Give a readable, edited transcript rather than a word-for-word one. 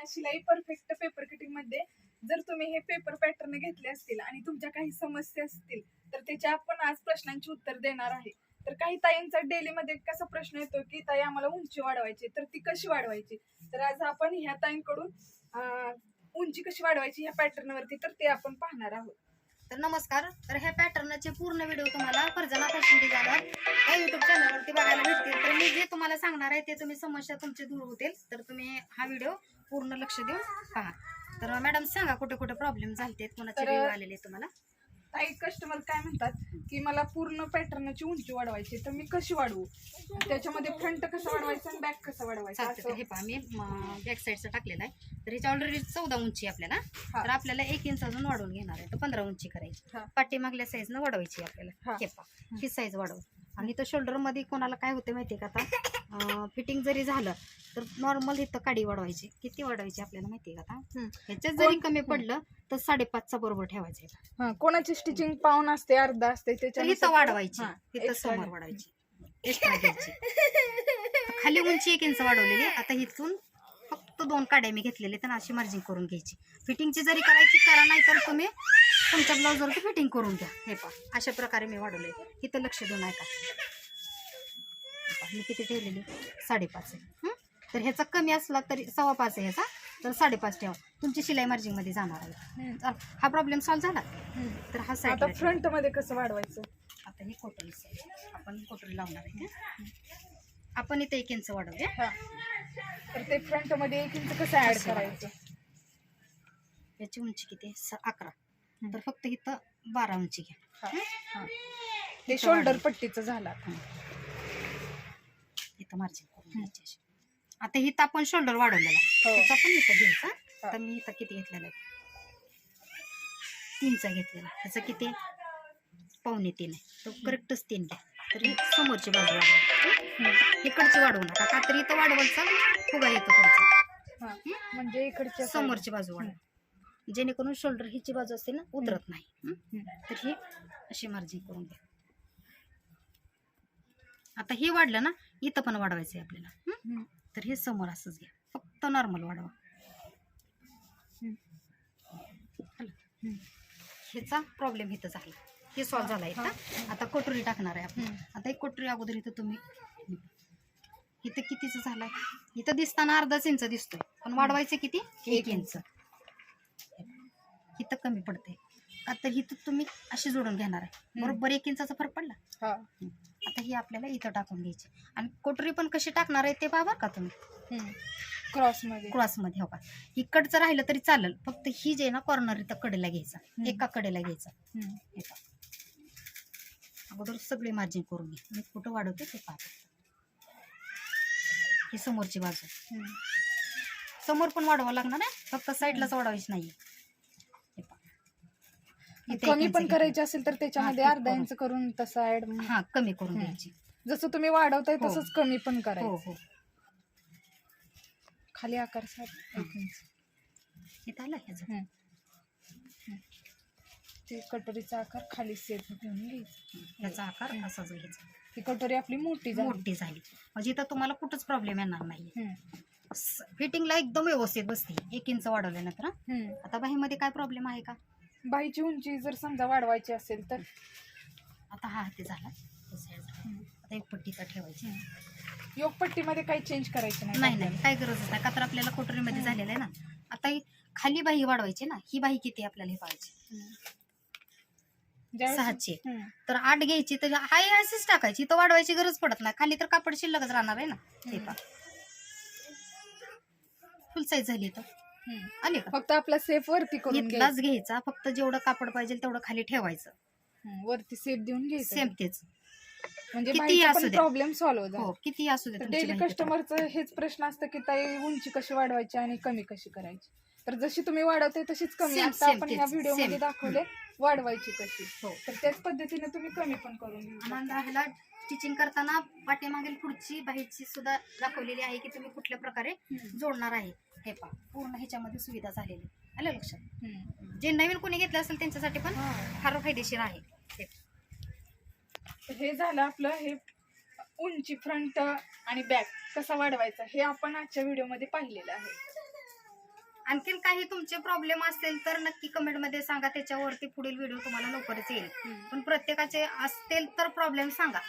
शिलाई perfect paper cutting मध्ये जर तुम्ही हे पेपर पॅटर्न घेतले असतील आणि तुमच्या काही समस्या असतील तर त्याच्या आपण आज प्रश्नांची उत्तर देणार आहे. तर काही ताईंचा डेली मध्ये कसा प्रश्न येतो की ताई आम्हाला उंची वाढवायची, तर ती कशी वाढवायची. तर आज आपण ह्या ताईंकडून उंची कशी वाढवायची ह्या पॅटर्न वरती तर ते आपण पाहणार आहोत. तर नमस्कार. तर ह्या पॅटर्नचे पूर्ण व्हिडिओ तुम्हाला फर्जना फॅशन डिझायनर या युट्यूब चॅनलवरती बघायला भेटतील. तर मी जे तुम्हाला सांगणार आहे ते तुम्ही समस्या तुमचे दूर होतील. तर तुम्ही हा व्हिडिओ पूर्ण लक्ष देऊन पहा. तर मॅडम सांगा कुठे कुठे प्रॉब्लेम झाले, कोणाचे व्हिडिओ आलेले तुम्हाला. काही कस्टमर काय म्हणतात की मला पूर्ण पॅटर्नची उंची वाढवायची, तर मी कशी वाढवू, त्याच्यामध्ये फ्रंट कसं वाढवायचं आणि बॅक कसं वाढवायचं. हे पहा मी बॅक साईडचा टाकलेला आहे. तर ह्याची ऑलरेडी 14 उंची आपल्याला. तर आपल्याला 1 इंच अजून वाढवून घेणार आहे. तर 15 उंची करायची. पाठीमागल्या साईजनं वाढवायची आपल्याला. हे पहा ही साईज वाढवू. आणि तर शोल्डर मध्ये कोणाला काय होते माहितीये का, आता फिटिंग जरी झालं तर नॉर्मल इथं काडी वाढवायची. किती वाढवायची आपल्याला माहितीये का, आता ह्याच्यात जरी कमी पडलं तर 5.5चा बरोबर ठेवायचे. कोणाची स्टिचिंग पाऊन असते, अर्धा असते, त्याच्या इथं वाढवायची. इथं समोर वाढवायची, एक्स्ट्रा घ्यायची. खाली उंची 1 इंच वाढवलेली. आता इथून फक्त 2 काड्या मी घेतलेले, तर अशी मार्जिंग करून घ्यायची. फिटिंगची जरी करायची करा, नाही तर तुम्ही तुमच्या ब्लाउजवरती फिटिंग करून घ्या. हे पहा अशा प्रकारे मी वाढवले. इथं लक्ष देऊन ऐका. मी किती ठेवलेली 5.5 आहे. तर ह्याचा कमी असला तरी 5.25 आहे ह्याचा, तर 5.5 ठेवा. तुमची शिलाई मार्जिंग मध्ये जाणार आहे. हा प्रॉब्लेम सॉल्व्ह झाला. तर हा साईड फ्रंट मध्ये कसं वाढवायचं. आता ही कोटरी आपण कोटरी लावणार आहे. आपण इथे 1 इंच वाढवूया. तर ते फ्रंट मध्ये 1 इंच कसं ऍड करायचं. याची उंची किती 11. तर फक्त इथं 12 उंची घ्या. ते शोल्डर पट्टीचं झालं. इथं मार्जिन करून घ्यायची. आता इथं आपण शोल्डर वाढवलेला त्याचा पण इथं घ्यायचा. तर मी इथं किती घेतलेला आहे 3चा घेतलेला. ह्याचं किती 2.25 आहे. तो करेक्टच 3 घ्या. तरी समोरची बाजू वाढवा, इकडची वाढवू नका. का तरी इथं वाढवायचा फुगा येतो तुमचा. म्हणजे इकडच्या समोरची बाजू वाढवा, जेणेकरून शोल्डर हिची बाजू असते ना उतरत नाही. तर ही अशी मार्जिंग करून घ्या. आता हे वाढलं ना, इथं पण वाढवायचं आहे आपल्याला. तर हे समोर असंच घ्या, फक्त नॉर्मल वाढवा. ह्याचा प्रॉब्लेम इथं झाला, हे सॉल्व्ह झाला इथं. आता कोटरी टाकणार आहे आपण. आता एक कोटरी अगोदर इथं तुम्ही इथं कितीच झालाय, इथं दिसताना 1/2 इंच दिसतोय, पण वाढवायचं किती 1 इंच. इथं कमी पडते. आता इथं तुम्ही अशी जोडून घेणार आहे. बरोबर 1 इंचाचा फरक पडला. आता ही आपल्याला इथं टाकून घ्यायची. आणि कोटरी पण कशी टाकणार आहे ते पहा बरं का तुम्ही. क्रॉस मध्ये हो का. इकडचं राहिलं तरी चालेल, फक्त ही जे ना कॉर्नर इथं कडेला घ्यायचा, एका कडेला घ्यायचा. अगोदर सगळे मार्जिन करून घ्या. मी कुठं वाढवते ते पहा. ही समोरची बाजू, समोर पण वाढवावं लागणार आहे, फक्त साईडलाच वाढवायची नाही. कमी पण करायची असेल तर त्याच्यामध्ये 1/2 इंच करून तसं ऍड कमी करून घ्यायची. जसं तुम्ही वाढवताय तसंच कमी पण करायचं. खाली आकार 1 इंच इथं आला ह्याचा. ते कटोरीचा आकार खाली सेट घेऊन घ्यायचा. ह्याचा आकार असाच घ्यायचा. ती कटोरी आपली मोठी झाली म्हणजे इथं तुम्हाला कुठंच प्रॉब्लेम येणार नाही. फिटिंगला एकदम व्यवस्थित बसते 1 इंच वाढवल्यानंतर. आता बाहीमध्ये काय प्रॉब्लेम आहे का. बाहीची उंची जर समजा वाढवायची असेल तर आता हा ते झाला. आता एक पट्टी तर ठेवायची. योगपट्टीमध्ये काही चेंज करायचं नाही. काय गरज नाही, का तर आपल्याला कोटरीमध्ये झालेलं आहे ना. आता खाली बाही वाढवायची ना. ही बाही किती आपल्याला हे पाहायची 6ची. तर 8 घ्यायची. तर हाय अशीच टाकायची, तर वाढवायची गरज पडत नाही. खाली तर कापड शिल्लकच राहणार आहे ना. हे पहा फुल साईज झाली तर आली का. फक्त आपला सेफ वरती करून इथलाच घ्यायचा. फक्त जेवढं कापड पाहिजे तेवढं खाली ठेवायचं. वरती सेफ देऊन घ्यायचं. सेम तेच. म्हणजे प्रॉब्लेम सॉल्व्ह झाला. किती असू दे. डेली कस्टमरचं हेच प्रश्न असतं की ताई उंची कशी वाढवायची आणि कमी कशी करायची. तर जशी तुम्ही वाढवते तशीच कमी. आता आपण ह्या व्हिडिओ मध्ये दाखवले वाढवायची कशी. तर त्याच पद्धतीने तुम्ही कमी पण करून ह्याला स्टिचिंग करताना पाठीमागील पुढची बाहेरची सुद्धा दाखवलेली आहे की तुम्ही कुठल्या प्रकारे जोडणार आहे. हे पहा पूर्ण ह्याच्यामध्ये सुविधा झालेली आलं लक्षात. जे नवीन कोणी घेतलं असेल त्यांच्यासाठी पण फार फायदेशीर आहे. हे झालं आपलं हे उंची फ्रंट आणि बॅक कसा वाढवायचा हे आपण आजच्या व्हिडिओ मध्ये पाहिलेलं आहे. आणखीन काही तुमचे प्रॉब्लेम असतील तर नक्की कमेंटमध्ये सांगा, त्याच्यावरती पुढील व्हिडिओ तुम्हाला लवकरच येईल. पण प्रत्येकाचे असतील तर प्रॉब्लेम सांगा.